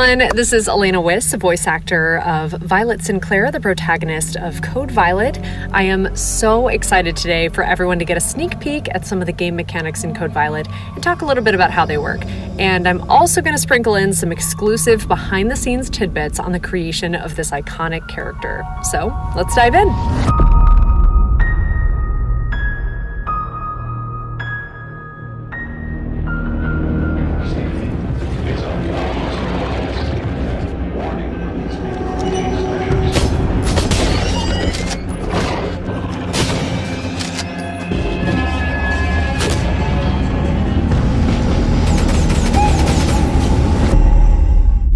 everyone, this is Elena Wiss, a voice actor of Violet Sinclair, the protagonist of CodeViolet. I am so excited today for everyone to get a sneak peek at some of the game mechanics in CodeViolet and talk a little bit about how they work. And I'm also going to sprinkle in some exclusive behind-the-scenes tidbits on the creation of this iconic character. So let's dive in.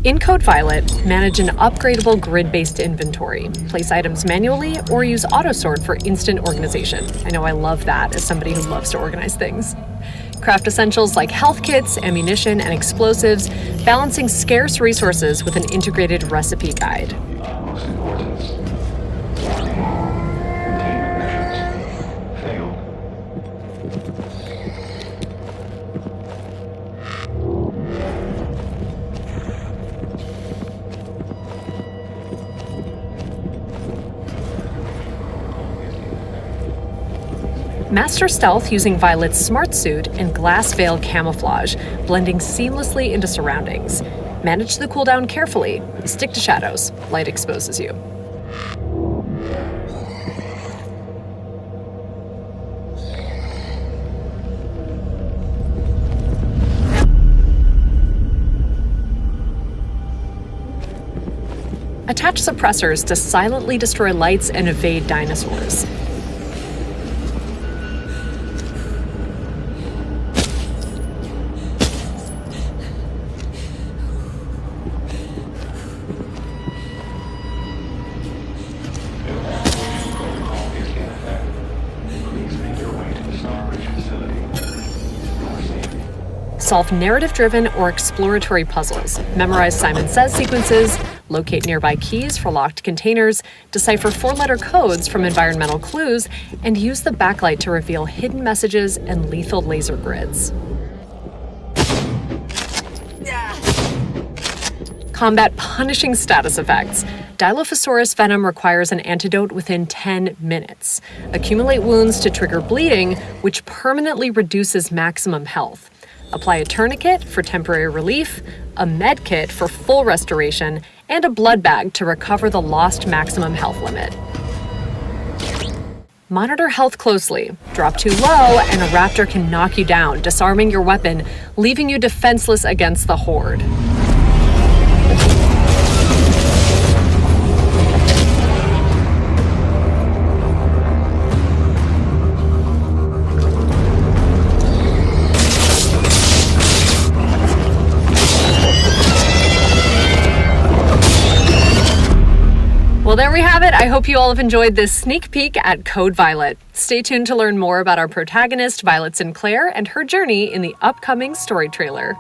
In CodeViolet, manage an upgradable grid-based inventory, place items manually, or use autosort for instant organization. I know I love that as somebody who loves to organize things. Craft essentials like health kits, ammunition, and explosives, balancing scarce resources with an integrated recipe guide. Master stealth using Violet's smart suit and glass veil camouflage, blending seamlessly into surroundings. Manage the cooldown carefully. Stick to shadows. Light exposes you. Attach suppressors to silently destroy lights and evade dinosaurs. Solve narrative-driven or exploratory puzzles, memorize Simon Says sequences, locate nearby keys for locked containers, decipher four-letter codes from environmental clues, and use the backlight to reveal hidden messages and lethal laser grids. Combat punishing status effects. Dilophosaurus venom requires an antidote within 10 minutes. Accumulate wounds to trigger bleeding, which permanently reduces maximum health. Apply a tourniquet for temporary relief, a med kit for full restoration, and a blood bag to recover the lost maximum health limit. Monitor health closely. Drop too low and a raptor can knock you down, disarming your weapon, leaving you defenseless against the horde. Well, there we have it. I hope you all have enjoyed this sneak peek at CodeViolet. Stay tuned to learn more about our protagonist, Violet Sinclair, and her journey in the upcoming story trailer.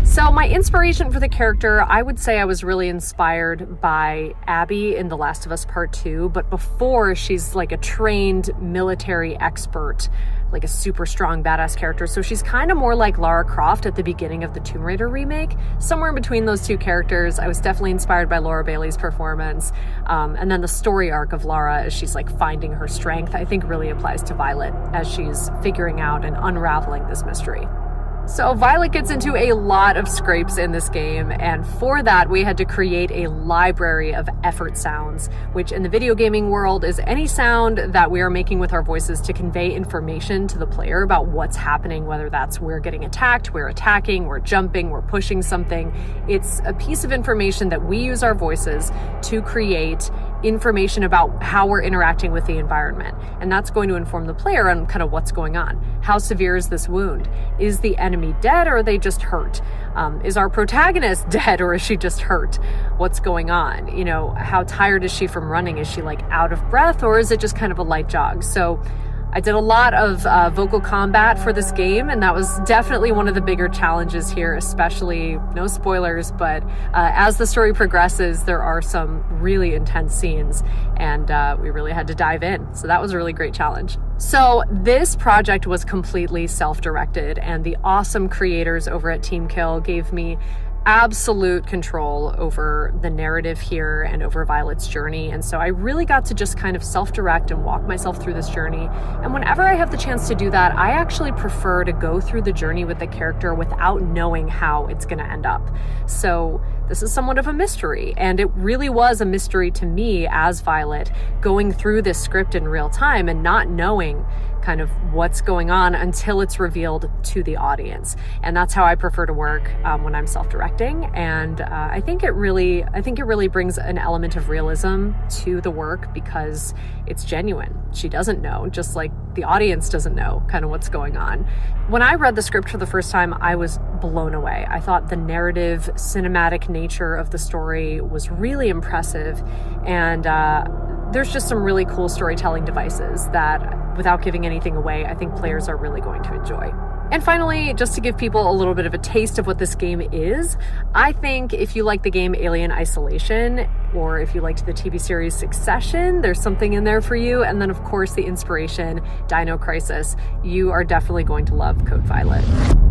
So my inspiration for the character, I would say I was really inspired by Abby in The Last of Us Part 2, but before she's like a trained military expert, like a super strong badass character. So she's kind of more like Lara Croft at the beginning of the Tomb Raider remake. Somewhere in between those two characters, I was definitely inspired by Laura Bailey's performance. And then the story arc of Lara as she's like finding her strength, I think really applies to Violet as she's figuring out and unraveling this mystery. So Violet gets into a lot of scrapes in this game, and for that we had to create a library of effort sounds, which in the video gaming world is any sound that we are making with our voices to convey information to the player about what's happening, whether that's we're getting attacked, we're attacking, we're jumping, we're pushing something. It's a piece of information that we use our voices to create information about how we're interacting with the environment. And that's going to inform the player on kind of what's going on. How severe is this wound? Is the enemy dead or are they just hurt? Is our protagonist dead or is she just hurt? What's going on? You know, how tired is she from running? Is she like out of breath or is it just kind of a light jog? So I did a lot of vocal combat for this game, and that was definitely one of the bigger challenges here, especially, no spoilers, but as the story progresses, there are some really intense scenes, and we really had to dive in. So that was a really great challenge. So this project was completely self-directed, and the awesome creators over at Team Kill gave me absolute control over the narrative here and over Violet's journey. And so I really got to just kind of self-direct and walk myself through this journey. And whenever I have the chance to do that, I actually prefer to go through the journey with the character without knowing how it's going to end up. So this is somewhat of a mystery, and it really was a mystery to me as Violet, going through this script in real time and not knowing kind of what's going on until it's revealed to the audience. And that's how I prefer to work when I'm self-directing. And I think it really brings an element of realism to the work because it's genuine. She doesn't know, just like the audience doesn't know kind of what's going on. When I read the script for the first time, I was blown away. I thought the narrative, cinematic nature of the story was really impressive. And there's just some really cool storytelling devices that, without giving anything away, I think players are really going to enjoy. And finally, just to give people a little bit of a taste of what this game is, I think if you like the game Alien Isolation, or if you liked the TV series Succession, there's something in there for you. And then, of course, the inspiration, Dino Crisis, you are definitely going to love CodeViolet.